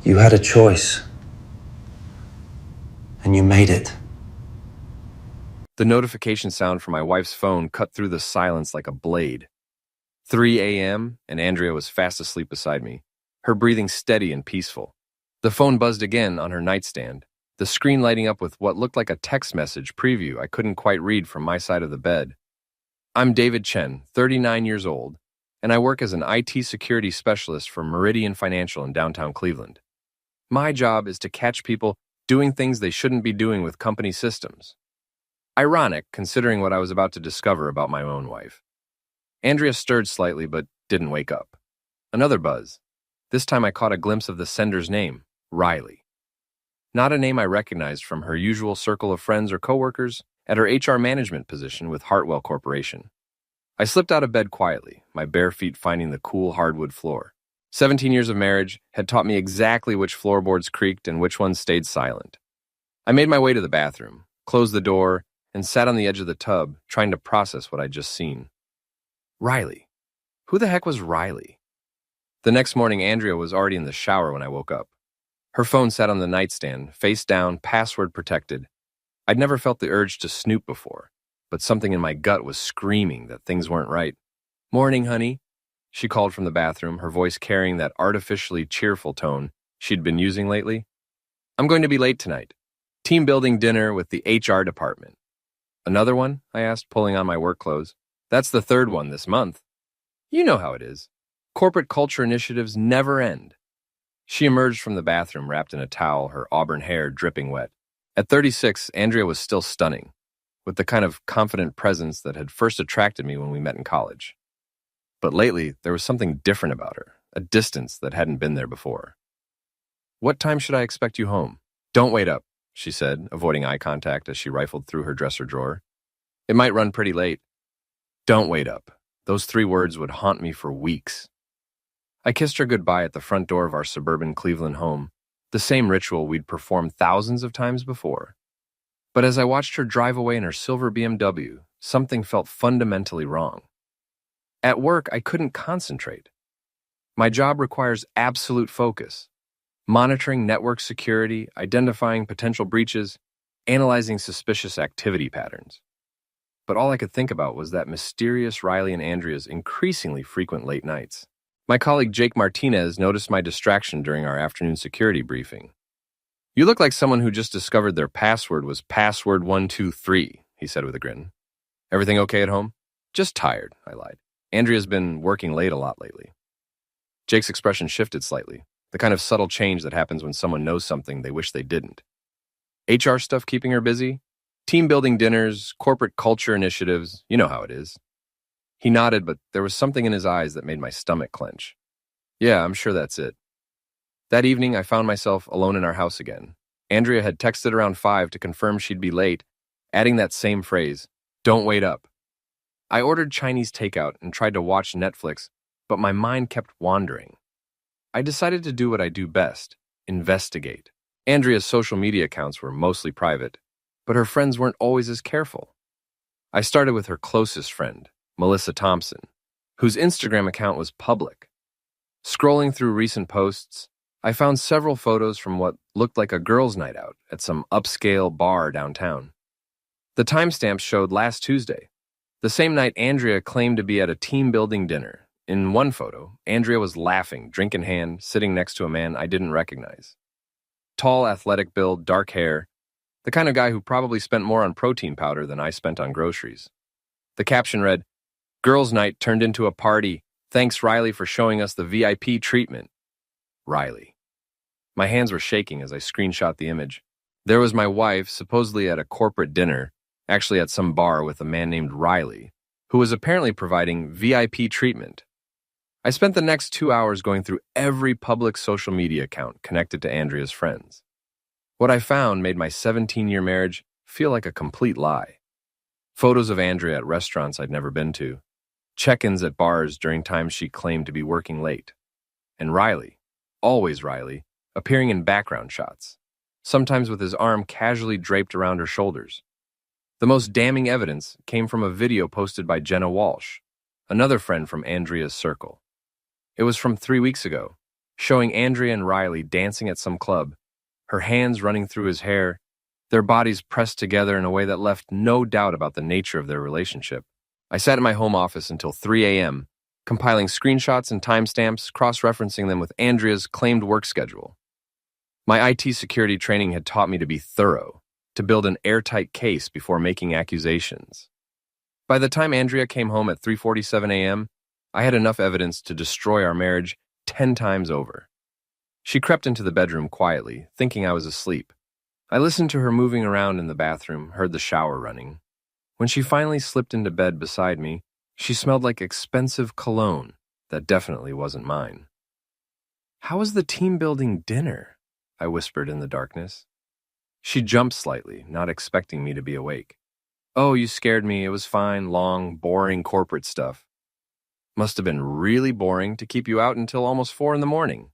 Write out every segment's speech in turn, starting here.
You had a choice, and you made it. The notification sound from my wife's phone cut through the silence like a blade. 3 a.m., and Andrea was fast asleep beside me, her breathing steady and peaceful. The phone buzzed again on her nightstand, the screen lighting up with what looked like a text message preview I couldn't quite read from my side of the bed. I'm David Chen, 39 years old, and I work as an IT security specialist for Meridian Financial in downtown Cleveland. My job is to catch people doing things they shouldn't be doing with company systems. Ironic, considering what I was about to discover about my own wife. Andrea stirred slightly, but didn't wake up. Another buzz. This time I caught a glimpse of the sender's name, Riley. Not a name I recognized from her usual circle of friends or coworkers at her HR management position with Hartwell Corporation. I slipped out of bed quietly, my bare feet finding the cool hardwood floor. 17 years of marriage had taught me exactly which floorboards creaked and which ones stayed silent. I made my way to the bathroom, closed the door, and sat on the edge of the tub, trying to process what I'd just seen. Riley. Who the heck was Riley? The next morning, Andrea was already in the shower when I woke up. Her phone sat on the nightstand, face down, password protected. I'd never felt the urge to snoop before, but something in my gut was screaming that things weren't right. "Morning, honey," she called from the bathroom, her voice carrying that artificially cheerful tone she'd been using lately. "I'm going to be late tonight. Team building dinner with the HR department." "Another one?" I asked, pulling on my work clothes. "That's the third one this month." "You know how it is. Corporate culture initiatives never end." She emerged from the bathroom wrapped in a towel, her auburn hair dripping wet. At 36, Andrea was still stunning, with the kind of confident presence that had first attracted me when we met in college. But lately, there was something different about her, a distance that hadn't been there before. "What time should I expect you home?" "Don't wait up," she said, avoiding eye contact as she rifled through her dresser drawer. "It might run pretty late." Don't wait up. Those 3 words would haunt me for weeks. I kissed her goodbye at the front door of our suburban Cleveland home, the same ritual we'd performed thousands of times before. But as I watched her drive away in her silver BMW, something felt fundamentally wrong. At work, I couldn't concentrate. My job requires absolute focus, monitoring network security, identifying potential breaches, analyzing suspicious activity patterns. But all I could think about was that mysterious Riley and Andrea's increasingly frequent late nights. My colleague Jake Martinez noticed my distraction during our afternoon security briefing. "You look like someone who just discovered their password was password 123, he said with a grin. "Everything okay at home?" "Just tired," I lied. "Andrea's been working late a lot lately." Jake's expression shifted slightly, the kind of subtle change that happens when someone knows something they wish they didn't. "HR stuff keeping her busy? Team building dinners, corporate culture initiatives, you know how it is." He nodded, but there was something in his eyes that made my stomach clench. "Yeah, I'm sure that's it." That evening, I found myself alone in our house again. Andrea had texted around 5 to confirm she'd be late, adding that same phrase, "Don't wait up." I ordered Chinese takeout and tried to watch Netflix, but my mind kept wandering. I decided to do what I do best, investigate. Andrea's social media accounts were mostly private, but her friends weren't always as careful. I started with her closest friend, Melissa Thompson, whose Instagram account was public. Scrolling through recent posts, I found several photos from what looked like a girls' night out at some upscale bar downtown. The timestamps showed last Tuesday, the same night Andrea claimed to be at a team-building dinner. In one photo, Andrea was laughing, drink in hand, sitting next to a man I didn't recognize. Tall, athletic build, dark hair, the kind of guy who probably spent more on protein powder than I spent on groceries. The caption read, "Girls' night turned into a party. Thanks, Riley, for showing us the VIP treatment." Riley. My hands were shaking as I screenshot the image. There was my wife, supposedly at a corporate dinner, actually at some bar with a man named Riley, who was apparently providing VIP treatment. I spent the next 2 hours going through every public social media account connected to Andrea's friends. What I found made my 17-year marriage feel like a complete lie. Photos of Andrea at restaurants I'd never been to, check-ins at bars during times she claimed to be working late, and Riley, always Riley, appearing in background shots, sometimes with his arm casually draped around her shoulders. The most damning evidence came from a video posted by Jenna Walsh, another friend from Andrea's circle. It was from 3 weeks ago. showing Andrea and Riley dancing at some club, her hands running through his hair, their bodies pressed together in a way that left no doubt about the nature of their relationship. I sat in my home office until 3 a.m., compiling screenshots and timestamps, cross-referencing them with Andrea's claimed work schedule. My IT security training had taught me to be thorough, to build an airtight case before making accusations. By the time Andrea came home at 3:47 a.m., I had enough evidence to destroy our marriage 10 times over. She crept into the bedroom quietly, thinking I was asleep. I listened to her moving around in the bathroom, heard the shower running. When she finally slipped into bed beside me, she smelled like expensive cologne that definitely wasn't mine. "How was the team-building dinner?" I whispered in the darkness. She jumped slightly, not expecting me to be awake. "Oh, you scared me. It was fine, long, boring corporate stuff." "Must have been really boring to keep you out until almost 4 in the morning.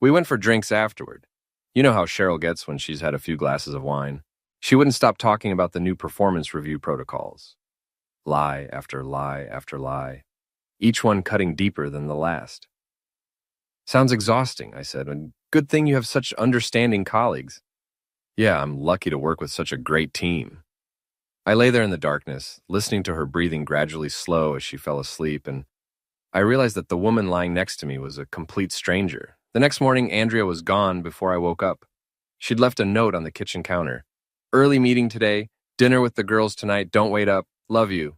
We went for drinks afterward. You know how Cheryl gets when she's had a few glasses of wine. She wouldn't stop talking about the new performance review protocols. Lie after lie after lie, each one cutting deeper than the last." "Sounds exhausting," I said, "and good thing you have such understanding colleagues." "Yeah, I'm lucky to work with such a great team." I lay there in the darkness, listening to her breathing gradually slow as she fell asleep, and I realized that the woman lying next to me was a complete stranger. The next morning, Andrea was gone before I woke up. She'd left a note on the kitchen counter. "Early meeting today, dinner with the girls tonight, don't wait up, love you."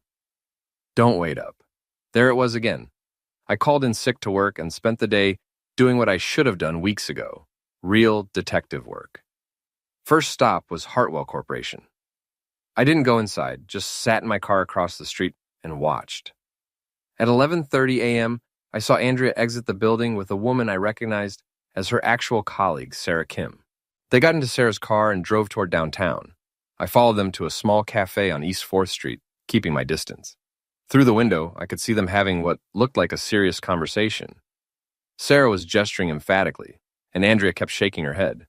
Don't wait up. There it was again. I called in sick to work and spent the day doing what I should have done weeks ago, real detective work. First stop was Hartwell Corporation. I didn't go inside, just sat in my car across the street and watched. At 11:30 a.m., I saw Andrea exit the building with a woman I recognized as her actual colleague, Sarah Kim. They got into Sarah's car and drove toward downtown. I followed them to a small cafe on East 4th Street, keeping my distance. Through the window, I could see them having what looked like a serious conversation. Sarah was gesturing emphatically, and Andrea kept shaking her head.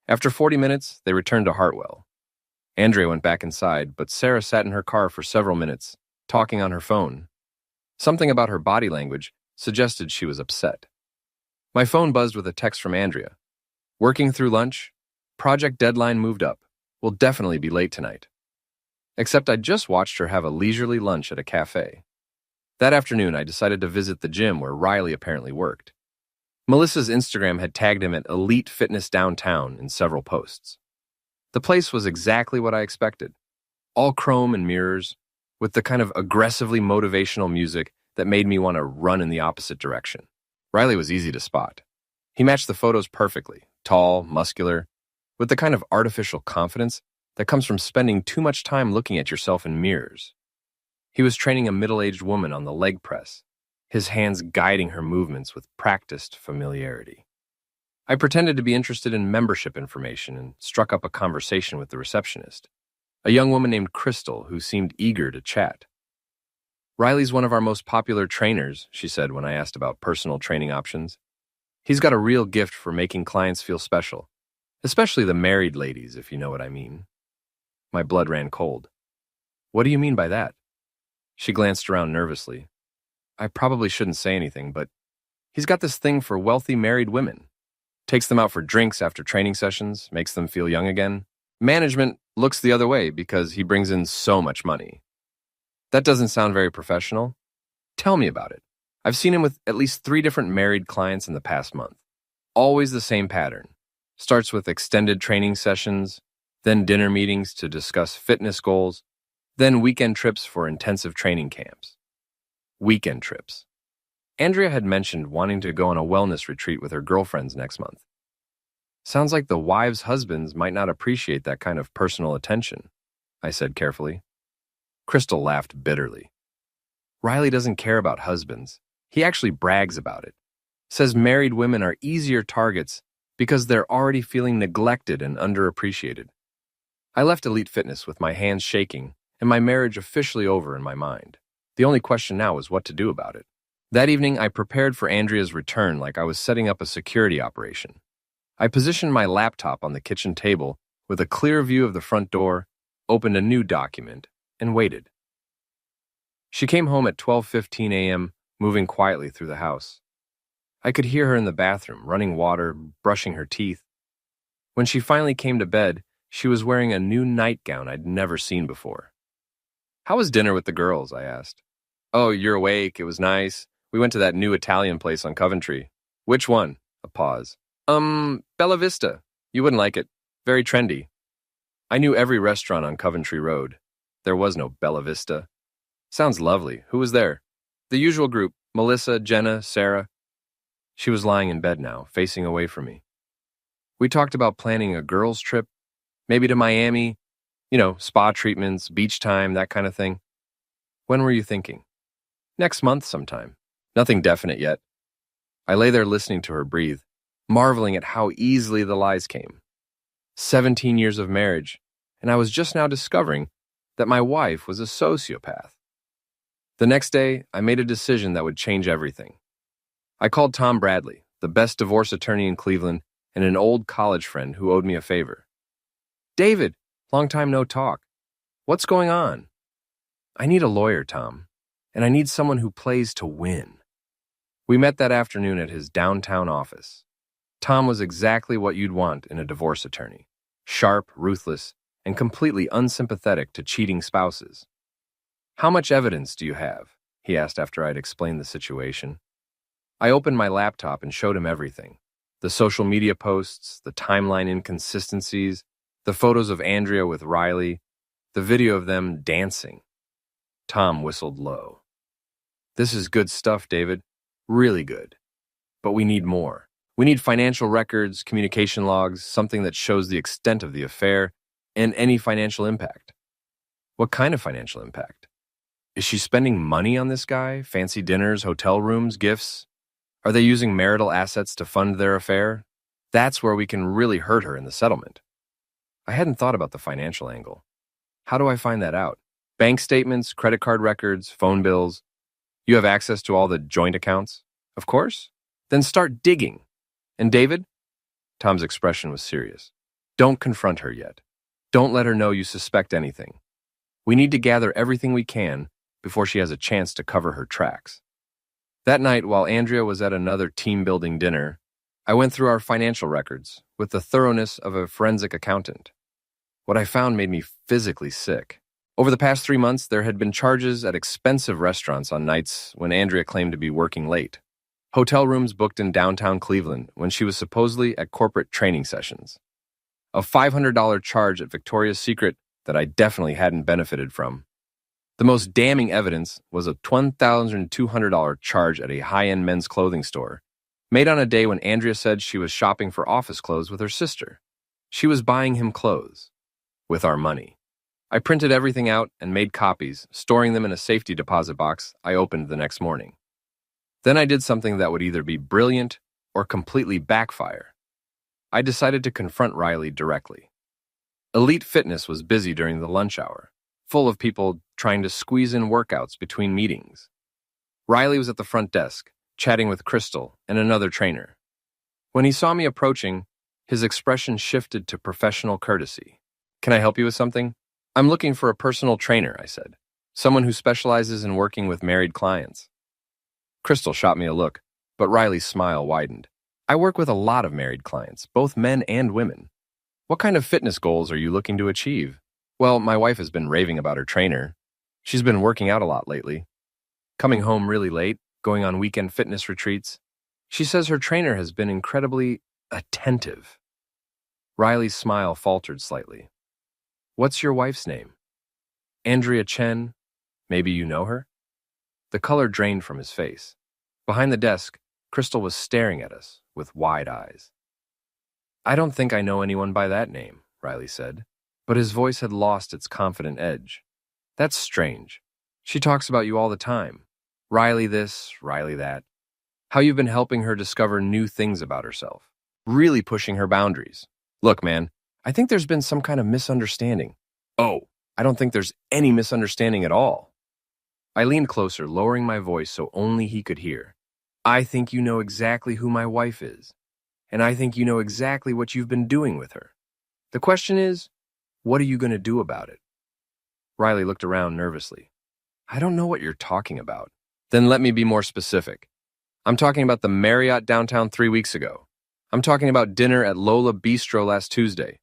After 40 minutes, they returned to Hartwell. Andrea went back inside, but Sarah sat in her car for several minutes, talking on her phone. Something about her body language suggested she was upset. My phone buzzed with a text from Andrea. "Working through lunch? Project deadline moved up. We'll definitely be late tonight." Except I'd just watched her have a leisurely lunch at a cafe. That afternoon, I decided to visit the gym where Riley apparently worked. Melissa's Instagram had tagged him at Elite Fitness Downtown in several posts. The place was exactly what I expected. All chrome and mirrors, with the kind of aggressively motivational music that made me want to run in the opposite direction. Riley was easy to spot. He matched the photos perfectly, tall, muscular, with the kind of artificial confidence that comes from spending too much time looking at yourself in mirrors. He was training a middle-aged woman on the leg press, his hands guiding her movements with practiced familiarity. I pretended to be interested in membership information and struck up a conversation with the receptionist, a young woman named Crystal who seemed eager to chat. "Riley's one of our most popular trainers," she said when I asked about personal training options. "He's got a real gift for making clients feel special, especially the married ladies, if you know what I mean." My blood ran cold. "What do you mean by that?" She glanced around nervously. "I probably shouldn't say anything, but he's got this thing for wealthy married women. Takes them out for drinks after training sessions, makes them feel young again. Management looks the other way because he brings in so much money." "That doesn't sound very professional. Tell me about it." I've seen him with at least 3 different married clients in the past month. Always the same pattern. Starts with extended training sessions, then dinner meetings to discuss fitness goals, then weekend trips for intensive training camps. Weekend trips. Andrea had mentioned wanting to go on a wellness retreat with her girlfriends next month. Sounds like the wives' husbands might not appreciate that kind of personal attention, I said carefully. Crystal laughed bitterly. "Riley doesn't care about husbands. He actually brags about it. Says married women are easier targets because they're already feeling neglected and underappreciated." I left Elite Fitness with my hands shaking and my marriage officially over in my mind. The only question now was what to do about it. That evening, I prepared for Andrea's return like I was setting up a security operation. I positioned my laptop on the kitchen table with a clear view of the front door, opened a new document, and waited. She came home at 12:15 a.m., moving quietly through the house. I could hear her in the bathroom, running water, brushing her teeth. When she finally came to bed, she was wearing a new nightgown I'd never seen before. "How was dinner with the girls?" I asked. "Oh, you're awake. It was nice. We went to that new Italian place on Coventry." "Which one?" A pause. Bella Vista. You wouldn't like it. Very trendy." I knew every restaurant on Coventry Road. There was no Bella Vista. "Sounds lovely. Who was there?" "The usual group. Melissa, Jenna, Sarah." She was lying in bed now, facing away from me. "We talked about planning a girls' trip, maybe to Miami, spa treatments, beach time, that kind of thing." "When were you thinking?" "Next month sometime. Nothing definite yet." I lay there listening to her breathe, marveling at how easily the lies came. 17 years of marriage, and I was just now discovering that my wife was a sociopath. The next day, I made a decision that would change everything. I called Tom Bradley, the best divorce attorney in Cleveland, and an old college friend who owed me a favor. "David, long time no talk. What's going on?" "I need a lawyer, Tom, and I need someone who plays to win." We met that afternoon at his downtown office. Tom was exactly what you'd want in a divorce attorney: sharp, ruthless, and completely unsympathetic to cheating spouses. "How much evidence do you have?" he asked after I'd explained the situation. I opened my laptop and showed him everything: the social media posts, the timeline inconsistencies, the photos of Andrea with Riley, the video of them dancing. Tom whistled low. "This is good stuff, David. Really good. But we need more. We need financial records, communication logs, something that shows the extent of the affair and any financial impact." "What kind of financial impact? Is she spending money on this guy? Fancy dinners, hotel rooms, gifts? Are they using marital assets to fund their affair? That's where we can really hurt her in the settlement." I hadn't thought about the financial angle. How do I find that out? Bank statements, credit card records, phone bills. You have access to all the joint accounts? Of course. Then start digging. And David? Tom's expression was serious. Don't confront her yet. Don't let her know you suspect anything. We need to gather everything we can before she has a chance to cover her tracks. That night, while Andrea was at another team-building dinner, I went through our financial records with the thoroughness of a forensic accountant. What I found made me physically sick. Over the past 3 months, there had been charges at expensive restaurants on nights when Andrea claimed to be working late. Hotel rooms booked in downtown Cleveland when she was supposedly at corporate training sessions. A $500 charge at Victoria's Secret that I definitely hadn't benefited from. The most damning evidence was a $1,200 charge at a high-end men's clothing store, made on a day when Andrea said she was shopping for office clothes with her sister. She was buying him clothes. With our money. I printed everything out and made copies, storing them in a safety deposit box I opened the next morning. Then I did something that would either be brilliant or completely backfire. I decided to confront Riley directly. Elite Fitness was busy during the lunch hour, full of people trying to squeeze in workouts between meetings. Riley was at the front desk, chatting with Crystal and another trainer. When he saw me approaching, his expression shifted to professional courtesy. "Can I help you with something?" "I'm looking for a personal trainer," I said. "Someone who specializes in working with married clients." Crystal shot me a look, but Riley's smile widened. "I work with a lot of married clients, both men and women. What kind of fitness goals are you looking to achieve?" "Well, my wife has been raving about her trainer. She's been working out a lot lately. Coming home really late, going on weekend fitness retreats. She says her trainer has been incredibly attentive." Riley's smile faltered slightly. "What's your wife's name?" "Andrea Chen. Maybe you know her?" The color drained from his face. Behind the desk, Crystal was staring at us with wide eyes. "I don't think I know anyone by that name," Riley said, but his voice had lost its confident edge. "That's strange. She talks about you all the time. Riley this, Riley that. How you've been helping her discover new things about herself. Really pushing her boundaries. Look, man, I think there's been some kind of misunderstanding." "Oh, I don't think there's any misunderstanding at all." I leaned closer, lowering my voice so only he could hear. "I think you know exactly who my wife is, and I think you know exactly what you've been doing with her. The question is, what are you going to do about it?" Riley looked around nervously. "I don't know what you're talking about." "Then let me be more specific. I'm talking about the Marriott downtown 3 weeks ago. I'm talking about dinner at Lola Bistro last Tuesday.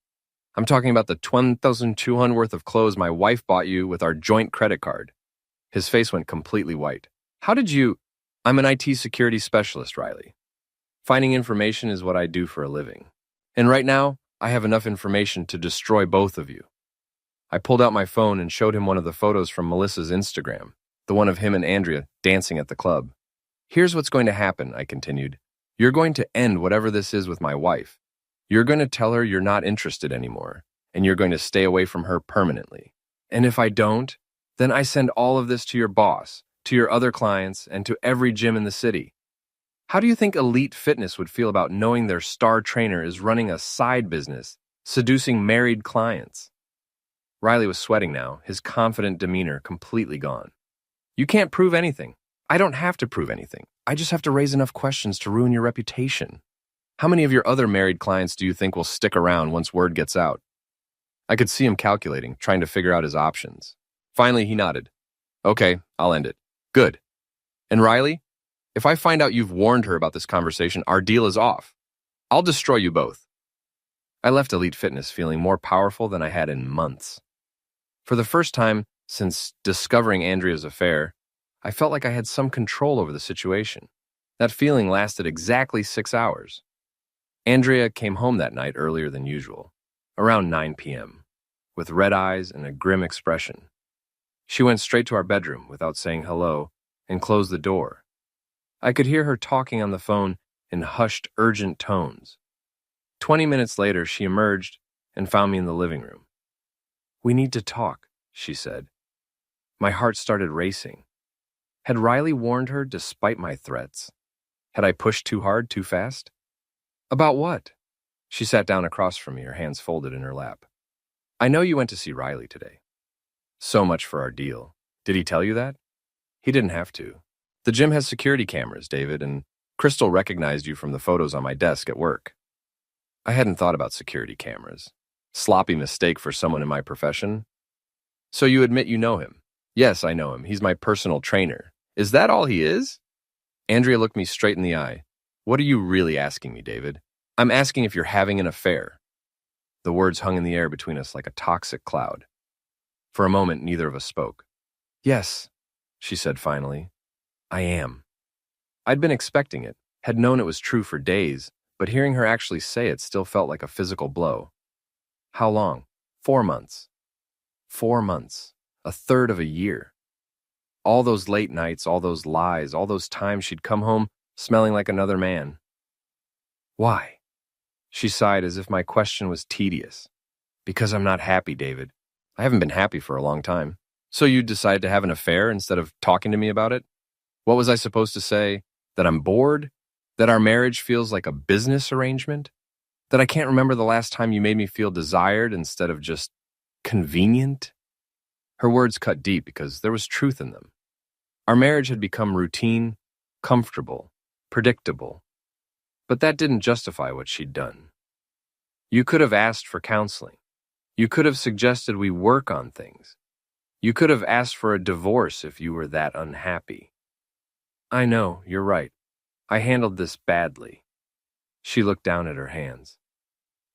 I'm talking about the $1,200 worth of clothes my wife bought you with our joint credit card. His face went completely white. How did you? I'm an IT security specialist, Riley. Finding information is what I do for a living. And right now, I have enough information to destroy both of you. I pulled out my phone and showed him one of the photos from Melissa's Instagram, the one of him and Andrea dancing at the club. Here's what's going to happen, I continued. You're going to end whatever this is with my wife. You're going to tell her you're not interested anymore, and you're going to stay away from her permanently. And if I don't, then I send all of this to your boss, to your other clients, and to every gym in the city. How do you think Elite Fitness would feel about knowing their star trainer is running a side business, seducing married clients? Riley was sweating now, his confident demeanor completely gone. You can't prove anything. I don't have to prove anything. I just have to raise enough questions to ruin your reputation. How many of your other married clients do you think will stick around once word gets out? I could see him calculating, trying to figure out his options. Finally, he nodded. Okay, I'll end it. Good. And Riley, if I find out you've warned her about this conversation, our deal is off. I'll destroy you both. I left Elite Fitness feeling more powerful than I had in months. For the first time since discovering Andrea's affair, I felt like I had some control over the situation. That feeling lasted exactly 6 hours. Andrea came home that night earlier than usual, around 9 p.m., with red eyes and a grim expression. She went straight to our bedroom without saying hello and closed the door. I could hear her talking on the phone in hushed, urgent tones. 20 minutes later, she emerged and found me in the living room. We need to talk, she said. My heart started racing. Had Riley warned her despite my threats? Had I pushed too hard, too fast? About what? She sat down across from me, her hands folded in her lap. I know you went to see Riley today. So much for our deal. Did he tell you that? He didn't have to. The gym has security cameras, David, and Crystal recognized you from the photos on my desk at work. I hadn't thought about security cameras. Sloppy mistake for someone in my profession. So you admit you know him? Yes, I know him. He's my personal trainer. Is that all he is? Andrea looked me straight in the eye. What are you really asking me, David? I'm asking if you're having an affair. The words hung in the air between us like a toxic cloud. For a moment, neither of us spoke. Yes, she said finally. I am. I'd been expecting it, had known it was true for days, but hearing her actually say it still felt like a physical blow. How long? 4 months. 4 months. A third of a year. All those late nights, all those lies, all those times she'd come home smelling like another man. Why? She sighed as if my question was tedious. Because I'm not happy, David. I haven't been happy for a long time. So you decided to have an affair instead of talking to me about it? What was I supposed to say? That I'm bored? That our marriage feels like a business arrangement? That I can't remember the last time you made me feel desired instead of just convenient? Her words cut deep because there was truth in them. Our marriage had become routine, comfortable, predictable. But that didn't justify what she'd done. You could have asked for counseling. You could have suggested we work on things. You could have asked for a divorce if you were that unhappy. I know, you're right. I handled this badly. She looked down at her hands.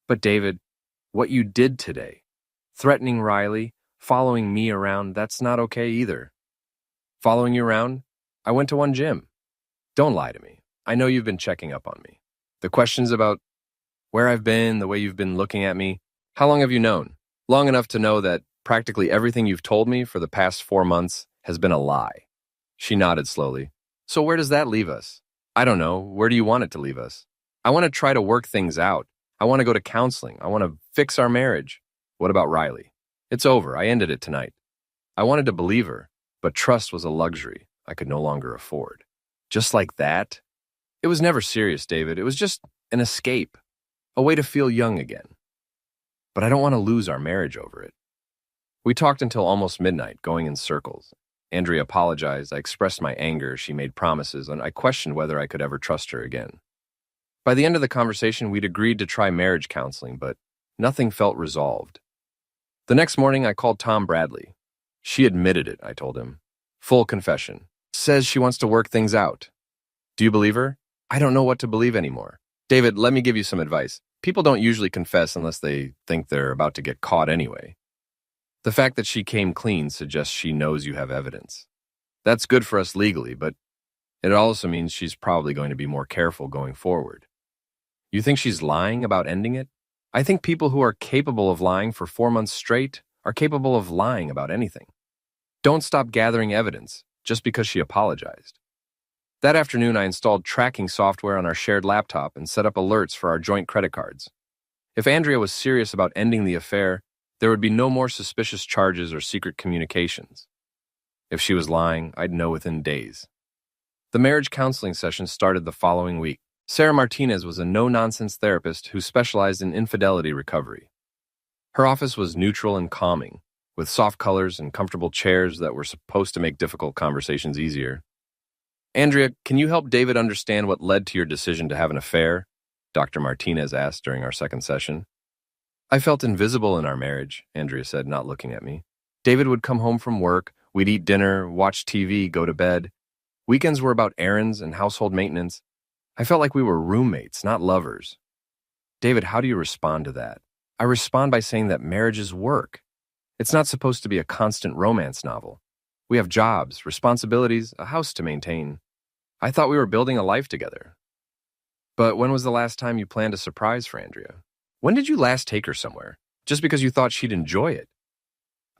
But David, what you did today, threatening Riley, following me around, that's not okay either. Following you around? I went to one gym. Don't lie to me. I know you've been checking up on me. The questions about where I've been, the way you've been looking at me, how long have you known? Long enough to know that practically everything you've told me for the past 4 months has been a lie. She nodded slowly. So where does that leave us? I don't know. Where do you want it to leave us? I want to try to work things out. I want to go to counseling. I want to fix our marriage. What about Riley? It's over. I ended it tonight. I wanted to believe her, but trust was a luxury I could no longer afford. Just like that? It was never serious, David. It was just an escape, a way to feel young again. But I don't want to lose our marriage over it. We talked until almost midnight, going in circles. Andrea apologized. I expressed my anger. She made promises, and I questioned whether I could ever trust her again. By the end of the conversation, we'd agreed to try marriage counseling, but nothing felt resolved. The next morning, I called Tom Bradley. She admitted it, I told him. Full confession. Says she wants to work things out. Do you believe her? I don't know what to believe anymore. David, let me give you some advice. People don't usually confess unless they think they're about to get caught anyway. The fact that she came clean suggests she knows you have evidence. That's good for us legally, but it also means she's probably going to be more careful going forward. You think she's lying about ending it? I think people who are capable of lying for 4 months straight are capable of lying about anything. Don't stop gathering evidence just because she apologized. That afternoon, I installed tracking software on our shared laptop and set up alerts for our joint credit cards. If Andrea was serious about ending the affair, there would be no more suspicious charges or secret communications. If she was lying, I'd know within days. The marriage counseling session started the following week. Sarah Martinez was a no-nonsense therapist who specialized in infidelity recovery. Her office was neutral and calming, with soft colors and comfortable chairs that were supposed to make difficult conversations easier. Andrea, can you help David understand what led to your decision to have an affair? Dr. Martinez asked during our second session. I felt invisible in our marriage, Andrea said, not looking at me. David would come home from work, we'd eat dinner, watch TV, go to bed. Weekends were about errands and household maintenance. I felt like we were roommates, not lovers. David, how do you respond to that? I respond by saying that marriage is work. It's not supposed to be a constant romance novel. We have jobs, responsibilities, a house to maintain. I thought we were building a life together. But when was the last time you planned a surprise for Andrea? When did you last take her somewhere? Just because you thought she'd enjoy it?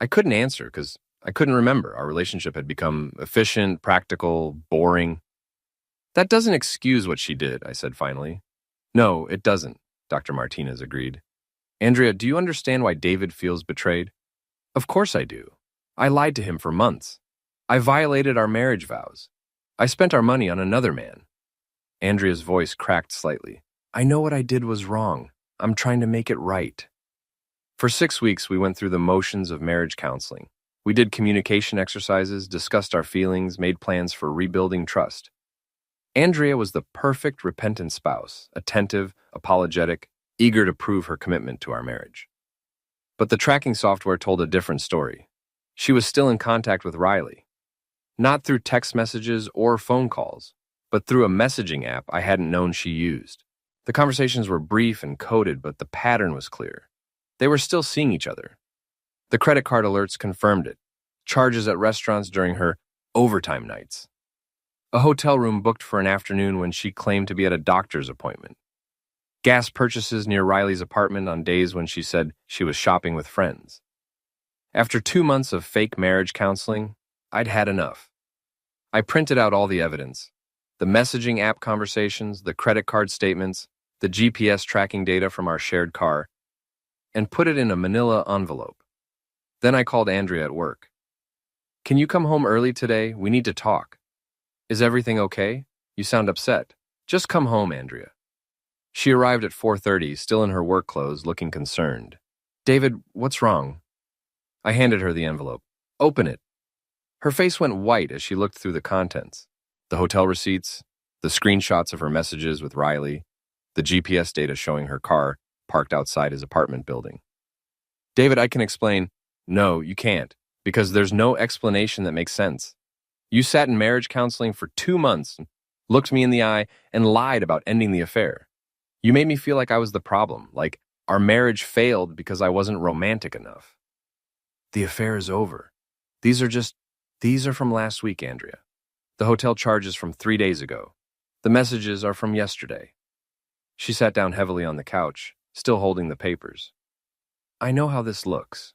I couldn't answer because I couldn't remember. Our relationship had become efficient, practical, boring. That doesn't excuse what she did, I said finally. No, it doesn't, Dr. Martinez agreed. Andrea, do you understand why David feels betrayed? Of course I do. I lied to him for months. I violated our marriage vows. I spent our money on another man. Andrea's voice cracked slightly. I know what I did was wrong. I'm trying to make it right. For 6 weeks, we went through the motions of marriage counseling. We did communication exercises, discussed our feelings, made plans for rebuilding trust. Andrea was the perfect repentant spouse, attentive, apologetic, eager to prove her commitment to our marriage. But the tracking software told a different story. She was still in contact with Riley. Not through text messages or phone calls, but through a messaging app I hadn't known she used. The conversations were brief and coded, but the pattern was clear. They were still seeing each other. The credit card alerts confirmed it. Charges at restaurants during her overtime nights. A hotel room booked for an afternoon when she claimed to be at a doctor's appointment. Gas purchases near Riley's apartment on days when she said she was shopping with friends. After 2 months of fake marriage counseling, I'd had enough. I printed out all the evidence. The messaging app conversations, the credit card statements, the GPS tracking data from our shared car, and put it in a manila envelope. Then I called Andrea at work. Can you come home early today? We need to talk. Is everything okay? You sound upset. Just come home, Andrea. She arrived at 4:30, still in her work clothes, looking concerned. David, what's wrong? I handed her the envelope. Open it. Her face went white as she looked through the contents. The hotel receipts, the screenshots of her messages with Riley, the GPS data showing her car parked outside his apartment building. David, I can explain. No, you can't, because there's no explanation that makes sense. You sat in marriage counseling for 2 months, looked me in the eye, and lied about ending the affair. You made me feel like I was the problem, like our marriage failed because I wasn't romantic enough. The affair is over. These are from last week, Andrea. The hotel charge is from 3 days ago. The messages are from yesterday. She sat down heavily on the couch, still holding the papers. I know how this looks.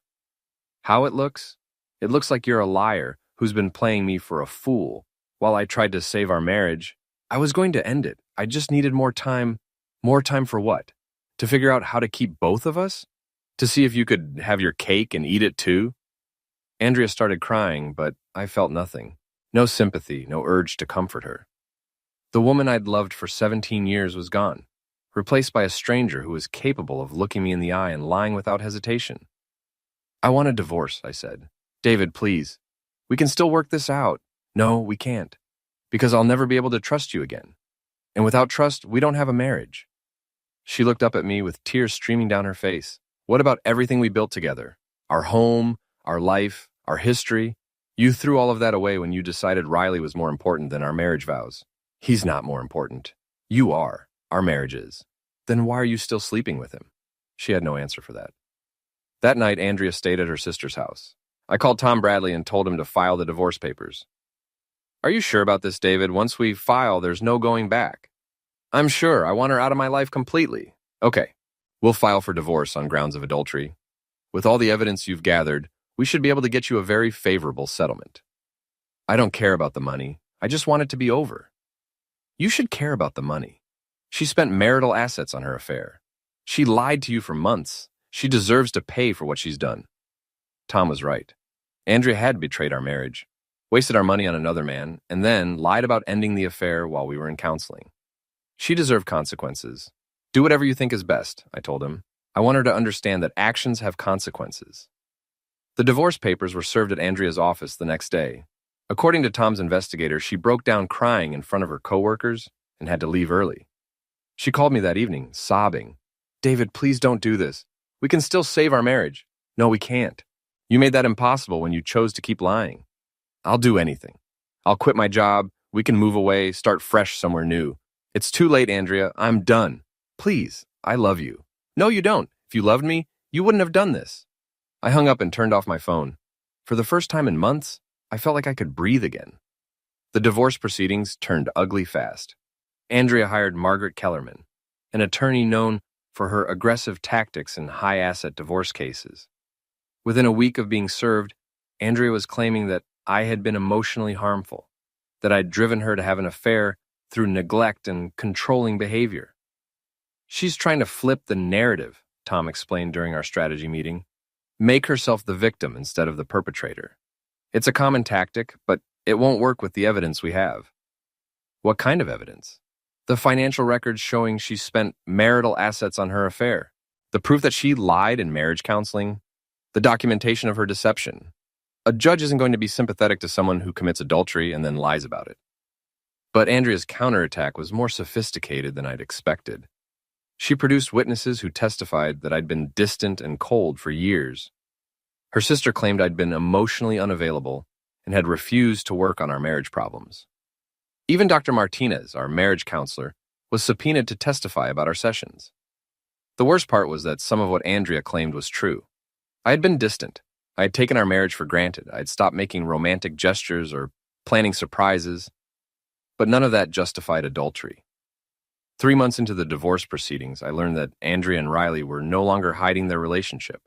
How it looks? It looks like you're a liar who's been playing me for a fool. While I tried to save our marriage, I was going to end it. I just needed more time. More time for what? To figure out how to keep both of us? To see if you could have your cake and eat it too? Andrea started crying, but I felt nothing. No sympathy, no urge to comfort her. The woman I'd loved for 17 years was gone, replaced by a stranger who was capable of looking me in the eye and lying without hesitation. I want a divorce, I said. David, please. We can still work this out. No, we can't. Because I'll never be able to trust you again. And without trust, we don't have a marriage. She looked up at me with tears streaming down her face. What about everything we built together? Our home, our life, our history? You threw all of that away when you decided Riley was more important than our marriage vows. He's not more important. You are. Our marriage is. Then why are you still sleeping with him? She had no answer for that. That night, Andrea stayed at her sister's house. I called Tom Bradley and told him to file the divorce papers. Are you sure about this, David? Once we file, there's no going back. I'm sure. I want her out of my life completely. Okay. We'll file for divorce on grounds of adultery. With all the evidence you've gathered, we should be able to get you a very favorable settlement. I don't care about the money. I just want it to be over. You should care about the money. She spent marital assets on her affair. She lied to you for months. She deserves to pay for what she's done. Tom was right. Andrea had betrayed our marriage, wasted our money on another man, and then lied about ending the affair while we were in counseling. She deserved consequences. Do whatever you think is best, I told him. I want her to understand that actions have consequences. The divorce papers were served at Andrea's office the next day. According to Tom's investigator, she broke down crying in front of her coworkers and had to leave early. She called me that evening, sobbing. David, please don't do this. We can still save our marriage. No, we can't. You made that impossible when you chose to keep lying. I'll do anything. I'll quit my job. We can move away, start fresh somewhere new. It's too late, Andrea. I'm done. Please, I love you. No, you don't. If you loved me, you wouldn't have done this. I hung up and turned off my phone. For the first time in months, I felt like I could breathe again. The divorce proceedings turned ugly fast. Andrea hired Margaret Kellerman, an attorney known for her aggressive tactics in high-asset divorce cases. Within a week of being served, Andrea was claiming that I had been emotionally harmful, that I'd driven her to have an affair through neglect and controlling behavior. She's trying to flip the narrative, Tom explained during our strategy meeting. Make herself the victim instead of the perpetrator. It's a common tactic, but it won't work with the evidence we have. What kind of evidence? The financial records showing she spent marital assets on her affair. The proof that she lied in marriage counseling. The documentation of her deception. A judge isn't going to be sympathetic to someone who commits adultery and then lies about it. But Andrea's counterattack was more sophisticated than I'd expected. She produced witnesses who testified that I'd been distant and cold for years. Her sister claimed I'd been emotionally unavailable and had refused to work on our marriage problems. Even Dr. Martinez, our marriage counselor, was subpoenaed to testify about our sessions. The worst part was that some of what Andrea claimed was true. I had been distant. I had taken our marriage for granted. I had stopped making romantic gestures or planning surprises. But none of that justified adultery. 3 months into the divorce proceedings, I learned that Andrea and Riley were no longer hiding their relationship.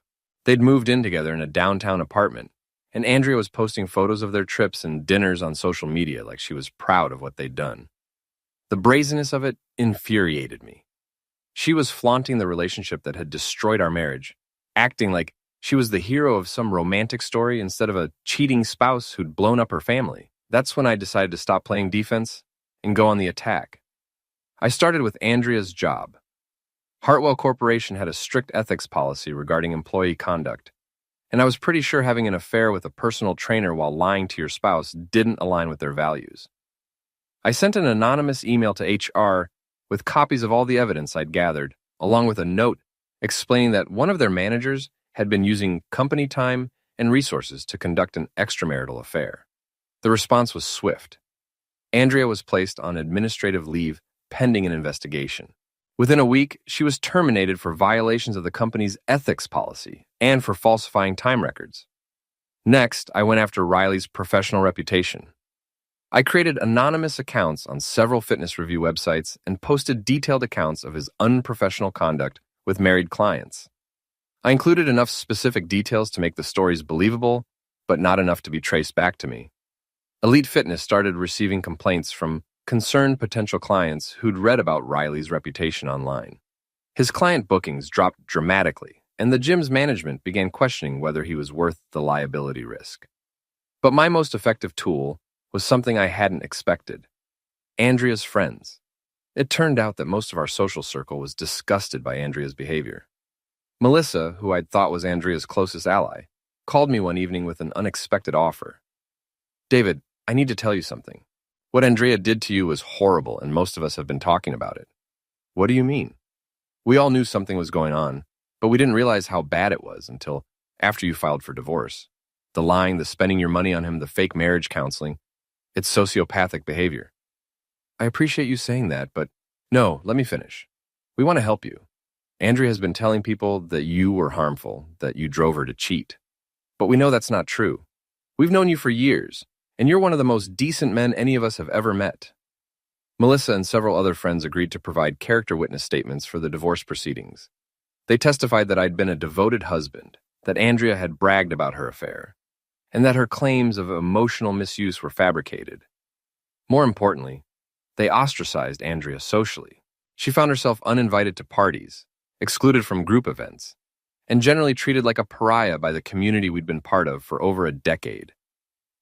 They'd moved in together in a downtown apartment, and Andrea was posting photos of their trips and dinners on social media like she was proud of what they'd done. The brazenness of it infuriated me. She was flaunting the relationship that had destroyed our marriage, acting like she was the hero of some romantic story instead of a cheating spouse who'd blown up her family. That's when I decided to stop playing defense and go on the attack. I started with Andrea's job. Hartwell Corporation had a strict ethics policy regarding employee conduct, and I was pretty sure having an affair with a personal trainer while lying to your spouse didn't align with their values. I sent an anonymous email to HR with copies of all the evidence I'd gathered, along with a note explaining that one of their managers had been using company time and resources to conduct an extramarital affair. The response was swift. Andrea was placed on administrative leave pending an investigation. Within a week, she was terminated for violations of the company's ethics policy and for falsifying time records. Next, I went after Riley's professional reputation. I created anonymous accounts on several fitness review websites and posted detailed accounts of his unprofessional conduct with married clients. I included enough specific details to make the stories believable, but not enough to be traced back to me. Elite Fitness started receiving complaints from concerned potential clients who'd read about Riley's reputation online. His client bookings dropped dramatically, and the gym's management began questioning whether he was worth the liability risk. But my most effective tool was something I hadn't expected: Andrea's friends. It turned out that most of our social circle was disgusted by Andrea's behavior. Melissa, who I'd thought was Andrea's closest ally, called me one evening with an unexpected offer. David, I need to tell you something. What Andrea did to you was horrible, and most of us have been talking about it. What do you mean? We all knew something was going on, but we didn't realize how bad it was until after you filed for divorce. The lying, the spending your money on him, the fake marriage counseling. It's sociopathic behavior. I appreciate you saying that, but no, let me finish. We want to help you. Andrea has been telling people that you were harmful, that you drove her to cheat. But we know that's not true. We've known you for years, and you're one of the most decent men any of us have ever met. Melissa and several other friends agreed to provide character witness statements for the divorce proceedings. They testified that I'd been a devoted husband, that Andrea had bragged about her affair, and that her claims of emotional misuse were fabricated. More importantly, they ostracized Andrea socially. She found herself uninvited to parties, excluded from group events, and generally treated like a pariah by the community we'd been part of for over a decade.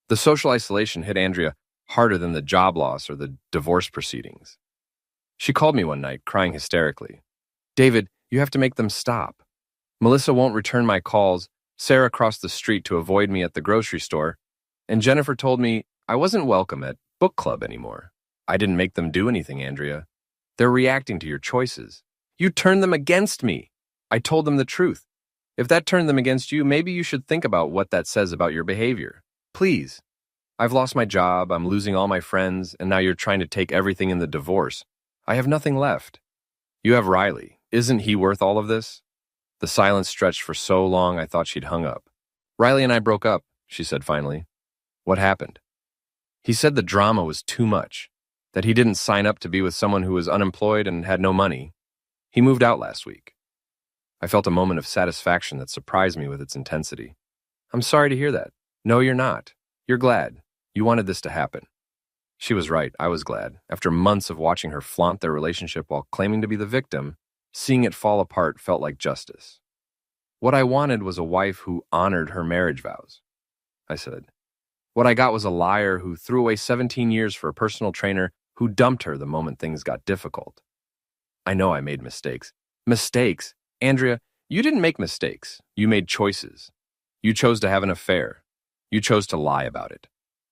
The social isolation hit Andrea harder than the job loss or the divorce proceedings. She called me one night, crying hysterically. "David, you have to make them stop. Melissa won't return my calls, Sarah crossed the street to avoid me at the grocery store, and Jennifer told me I wasn't welcome at book club anymore. I didn't make them do anything, Andrea. They're reacting to your choices. You turned them against me. I told them the truth. If that turned them against you, maybe you should think about what that says about your behavior. Please. I've lost my job, I'm losing all my friends, and now you're trying to take everything in the divorce. I have nothing left. You have Riley. Isn't he worth all of this?" The silence stretched for so long I thought she'd hung up. "Riley and I broke up," she said finally. "What happened?" "He said the drama was too much, that he didn't sign up to be with someone who was unemployed and had no money. He moved out last week." I felt a moment of satisfaction that surprised me with its intensity. "I'm sorry to hear that." "No, you're not. You're glad. You wanted this to happen." She was right. I was glad. After months of watching her flaunt their relationship while claiming to be the victim, seeing it fall apart felt like justice. "What I wanted was a wife who honored her marriage vows," I said. "What I got was a liar who threw away 17 years for a personal trainer who dumped her the moment things got difficult. I know I made mistakes." "Mistakes? Andrea, you didn't make mistakes. You made choices. You chose to have an affair. You chose to lie about it.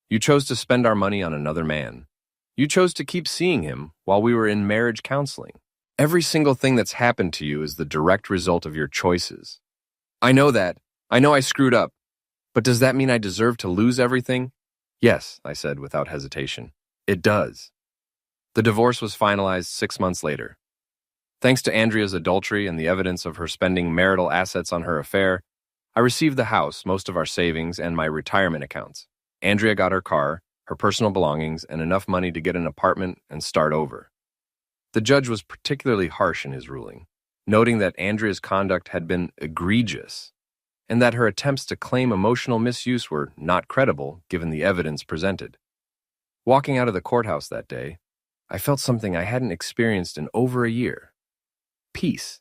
You chose to spend our money on another man. You chose to keep seeing him while we were in marriage counseling. Every single thing that's happened to you is the direct result of your choices. I know that. I know I screwed up. But does that mean I deserve to lose everything?" "Yes," I said without hesitation. "It does." The divorce was finalized 6 months later. Thanks to Andrea's adultery and the evidence of her spending marital assets on her affair, I received the house, most of our savings, and my retirement accounts. Andrea got her car, her personal belongings, and enough money to get an apartment and start over. The judge was particularly harsh in his ruling, noting that Andrea's conduct had been egregious and that her attempts to claim emotional misuse were not credible given the evidence presented. Walking out of the courthouse that day, I felt something I hadn't experienced in over a year. Peace.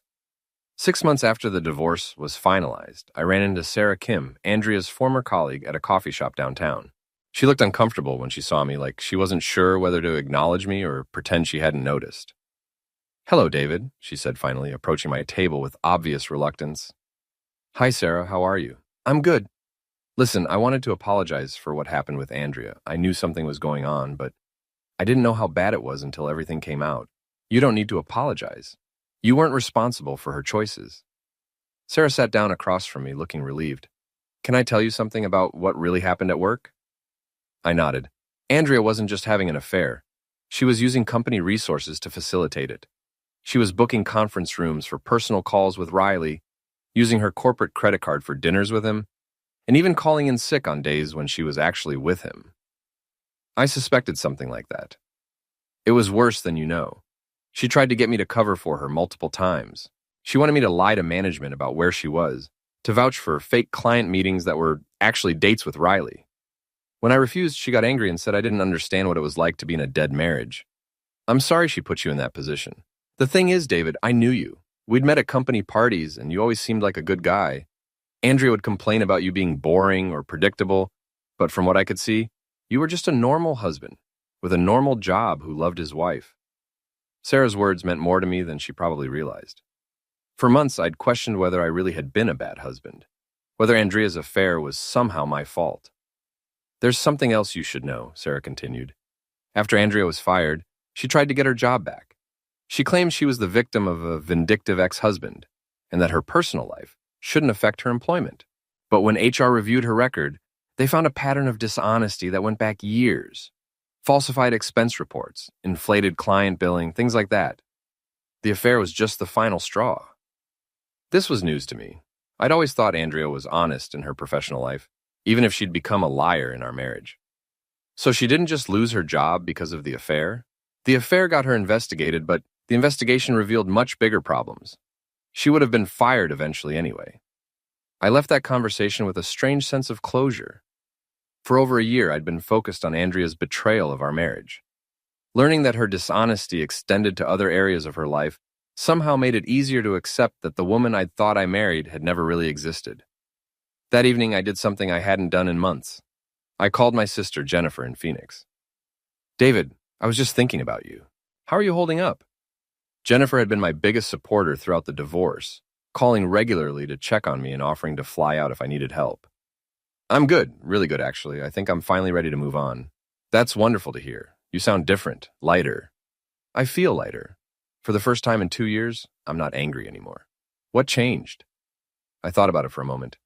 6 months after the divorce was finalized, I ran into Sarah Kim, Andrea's former colleague, at a coffee shop downtown. She looked uncomfortable when she saw me, like she wasn't sure whether to acknowledge me or pretend she hadn't noticed. "Hello, David," she said finally, approaching my table with obvious reluctance. "Hi, Sarah, how are you?" "I'm good. Listen, I wanted to apologize for what happened with Andrea. I knew something was going on, but I didn't know how bad it was until everything came out. You don't need to apologize. You weren't responsible for her choices." Sarah sat down across from me, looking relieved. "Can I tell you something about what really happened at work?" I nodded. Andrea wasn't just having an affair. She was using company resources to facilitate it. She was booking conference rooms for personal calls with Riley, using her corporate credit card for dinners with him, and even calling in sick on days when she was actually with him. I suspected something like that. It was worse than you know. She tried to get me to cover for her multiple times. She wanted me to lie to management about where she was, to vouch for fake client meetings that were actually dates with Riley. When I refused, she got angry and said I didn't understand what it was like to be in a dead marriage. "I'm sorry she put you in that position. The thing is, David, I knew you. We'd met at company parties, and you always seemed like a good guy. Andrea would complain about you being boring or predictable, but from what I could see, you were just a normal husband, with a normal job who loved his wife." Sarah's words meant more to me than she probably realized. For months, I'd questioned whether I really had been a bad husband, whether Andrea's affair was somehow my fault. "There's something else you should know," Sarah continued. "After Andrea was fired, she tried to get her job back. She claimed she was the victim of a vindictive ex-husband, and that her personal life shouldn't affect her employment. But when HR reviewed her record, they found a pattern of dishonesty that went back years. falsified expense reports, inflated client billing, things like that. The affair was just the final straw. This was news to me. I'd always thought Andrea was honest in her professional life, even if she'd become a liar in our marriage. So she didn't just lose her job because of the affair. The affair got her investigated, but the investigation revealed much bigger problems. She would have been fired eventually anyway. I left that conversation with a strange sense of closure. For over a year, I'd been focused on Andrea's betrayal of our marriage. Learning that her dishonesty extended to other areas of her life somehow made it easier to accept that the woman I'd thought I married had never really existed. That evening, I did something I hadn't done in months. I called my sister, Jennifer, in Phoenix. "David, I was just thinking about you. How are you holding up?" Jennifer had been my biggest supporter throughout the divorce, calling regularly to check on me and offering to fly out if I needed help. "I'm good, really good actually. I think I'm finally ready to move on." "That's wonderful to hear. You sound different, lighter." "I feel lighter. For the first time in 2 years, I'm not angry anymore." "What changed?" I thought about it for a moment.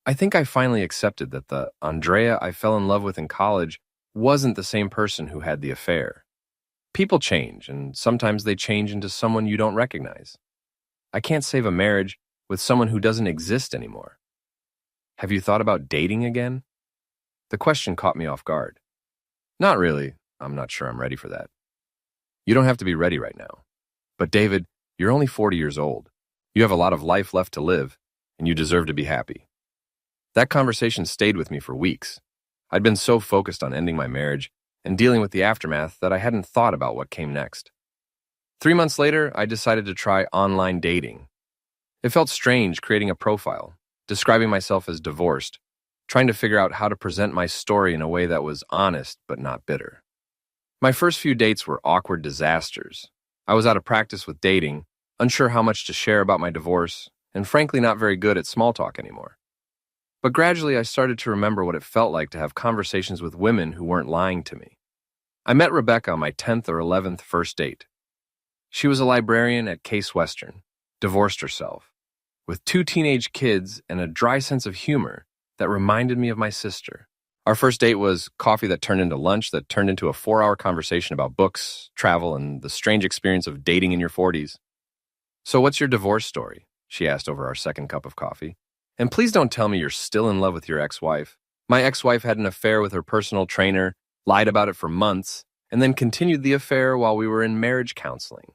I think I finally accepted that the Andrea I fell in love with in college wasn't the same person who had the affair. People change, and sometimes they change into someone you don't recognize. I can't save a marriage with someone who doesn't exist anymore. "Have you thought about dating again?" The question caught me off guard. "Not really. I'm not sure I'm ready for that." "You don't have to be ready right now. But David, you're only 40 years old. You have a lot of life left to live, and you deserve to be happy." That conversation stayed with me for weeks. I'd been so focused on ending my marriage and dealing with the aftermath that I hadn't thought about what came next. 3 months later, I decided to try online dating. It felt strange creating a profile, describing myself as divorced, trying to figure out how to present my story in a way that was honest but not bitter. My first few dates were awkward disasters. I was out of practice with dating, unsure how much to share about my divorce, and frankly not very good at small talk anymore. But gradually I started to remember what it felt like to have conversations with women who weren't lying to me. I met Rebecca on my 10th or 11th first date. She was a librarian at Case Western, divorced herself, with 2 teenage kids and a dry sense of humor that reminded me of my sister. Our first date was coffee that turned into lunch that turned into a 4-hour conversation about books, travel, and the strange experience of dating in your 40s. "So what's your divorce story?" she asked over our second cup of coffee. "And please don't tell me you're still in love with your ex-wife." My ex-wife had an affair with her personal trainer, lied about it for months, and then continued the affair while we were in marriage counseling.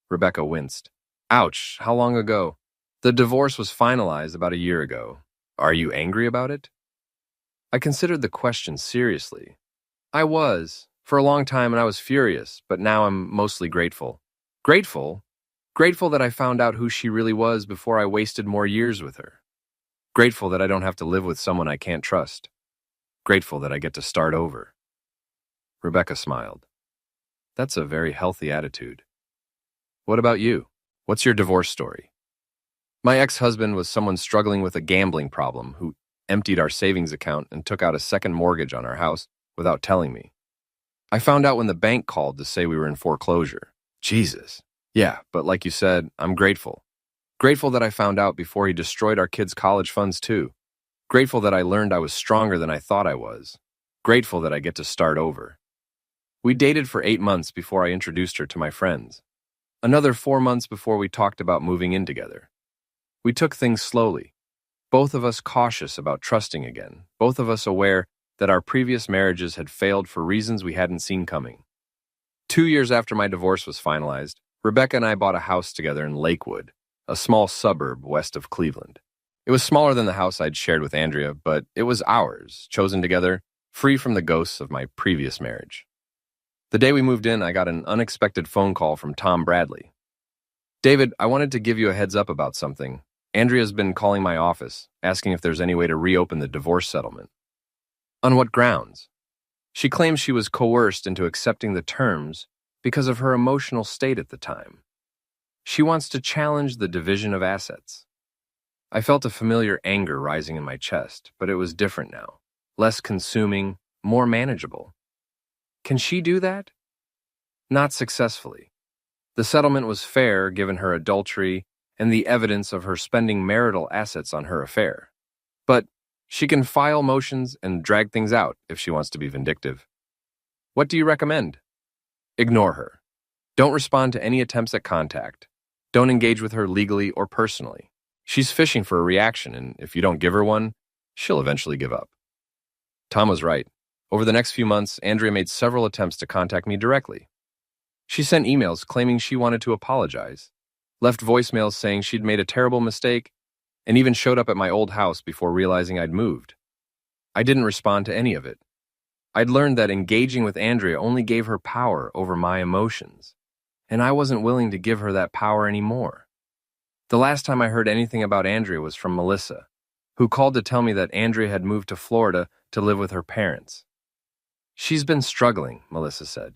Rebecca winced. "Ouch, how long ago?" "The divorce was finalized about a year ago. Are you angry about it?" I considered the question seriously. I was, for a long time, and I was furious, but now I'm mostly grateful. Grateful? Grateful that I found out who she really was before I wasted more years with her. Grateful that I don't have to live with someone I can't trust. Grateful that I get to start over. Rebecca smiled. "That's a very healthy attitude. What about you? What's your divorce story?" My ex-husband was someone struggling with a gambling problem who emptied our savings account and took out a second mortgage on our house without telling me. I found out when the bank called to say we were in foreclosure. Jesus. Yeah, but like you said, I'm grateful. Grateful that I found out before he destroyed our kids' college funds too. Grateful that I learned I was stronger than I thought I was. Grateful that I get to start over. We dated for 8 months before I introduced her to my friends. Another 4 months before we talked about moving in together. We took things slowly. Both of us cautious about trusting again. Both of us aware that our previous marriages had failed for reasons we hadn't seen coming. 2 years after my divorce was finalized, Rebecca and I bought a house together in Lakewood, a small suburb west of Cleveland. It was smaller than the house I'd shared with Andrea, but it was ours, chosen together, free from the ghosts of my previous marriage. The day we moved in, I got an unexpected phone call from Tom Bradley. "David, I wanted to give you a heads up about something. Andrea's been calling my office, asking if there's any way to reopen the divorce settlement." "On what grounds?" "She claims she was coerced into accepting the terms because of her emotional state at the time. She wants to challenge the division of assets." I felt a familiar anger rising in my chest, but it was different now. Less consuming, more manageable. Can she do that? Not successfully. The settlement was fair given her adultery and the evidence of her spending marital assets on her affair. But she can file motions and drag things out if she wants to be vindictive. What do you recommend? Ignore her. Don't respond to any attempts at contact. Don't engage with her legally or personally. She's fishing for a reaction, and if you don't give her one, she'll eventually give up. Tom was right. Over the next few months, Andrea made several attempts to contact me directly. She sent emails claiming she wanted to apologize, left voicemails saying she'd made a terrible mistake, and even showed up at my old house before realizing I'd moved. I didn't respond to any of it. I'd learned that engaging with Andrea only gave her power over my emotions, and I wasn't willing to give her that power anymore. The last time I heard anything about Andrea was from Melissa, who called to tell me that Andrea had moved to Florida to live with her parents. She's been struggling, Melissa said.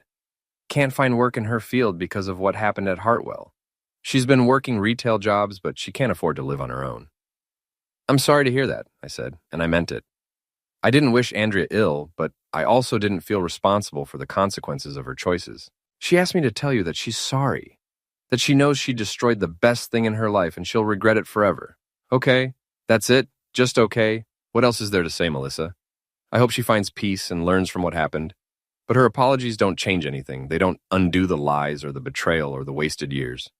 Can't find work in her field because of what happened at Hartwell. She's been working retail jobs, but she can't afford to live on her own. I'm sorry to hear that, I said, and I meant it. I didn't wish Andrea ill, but I also didn't feel responsible for the consequences of her choices. She asked me to tell you that she's sorry, that she knows she destroyed the best thing in her life and she'll regret it forever. Okay, that's it, just okay. What else is there to say, Melissa? I hope she finds peace and learns from what happened. But her apologies don't change anything. They don't undo the lies or the betrayal or the wasted years.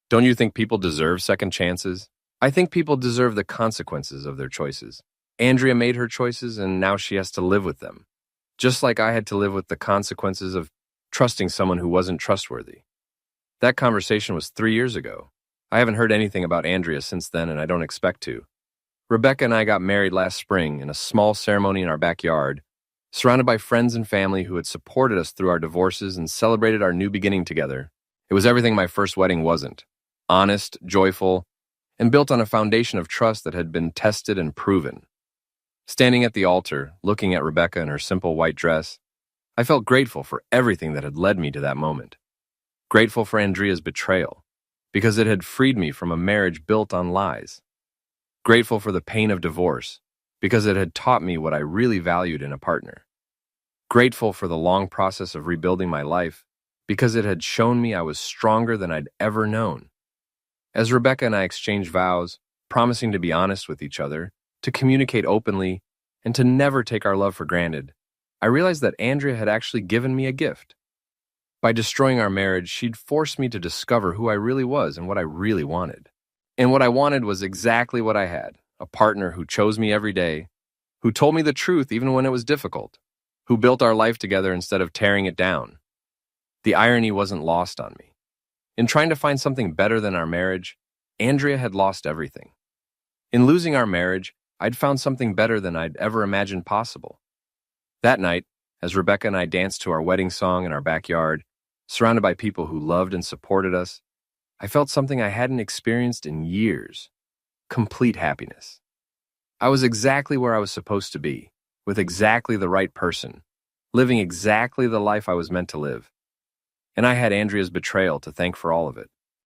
Don't you think people deserve second chances? I think people deserve the consequences of their choices. Andrea made her choices and now she has to live with them. Just like I had to live with the consequences of trusting someone who wasn't trustworthy. That conversation was 3 years ago. I haven't heard anything about Andrea since then, and I don't expect to. Rebecca and I got married last spring in a small ceremony in our backyard, surrounded by friends and family who had supported us through our divorces and celebrated our new beginning together. It was everything my first wedding wasn't. Honest, joyful, and built on a foundation of trust that had been tested and proven. Standing at the altar, looking at Rebecca in her simple white dress, I felt grateful for everything that had led me to that moment. Grateful for Andrea's betrayal, because it had freed me from a marriage built on lies. Grateful for the pain of divorce, because it had taught me what I really valued in a partner. Grateful for the long process of rebuilding my life, because it had shown me I was stronger than I'd ever known. As Rebecca and I exchanged vows, promising to be honest with each other, to communicate openly, and to never take our love for granted, I realized that Andrea had actually given me a gift. By destroying our marriage, she'd forced me to discover who I really was and what I really wanted. And what I wanted was exactly what I had, a partner who chose me every day, who told me the truth even when it was difficult, who built our life together instead of tearing it down. The irony wasn't lost on me. In trying to find something better than our marriage, Andrea had lost everything. In losing our marriage, I'd found something better than I'd ever imagined possible. That night, as Rebecca and I danced to our wedding song in our backyard, surrounded by people who loved and supported us, I felt something I hadn't experienced in years. Complete happiness. I was exactly where I was supposed to be, with exactly the right person, living exactly the life I was meant to live. And I had Andrea's betrayal to thank for all of it.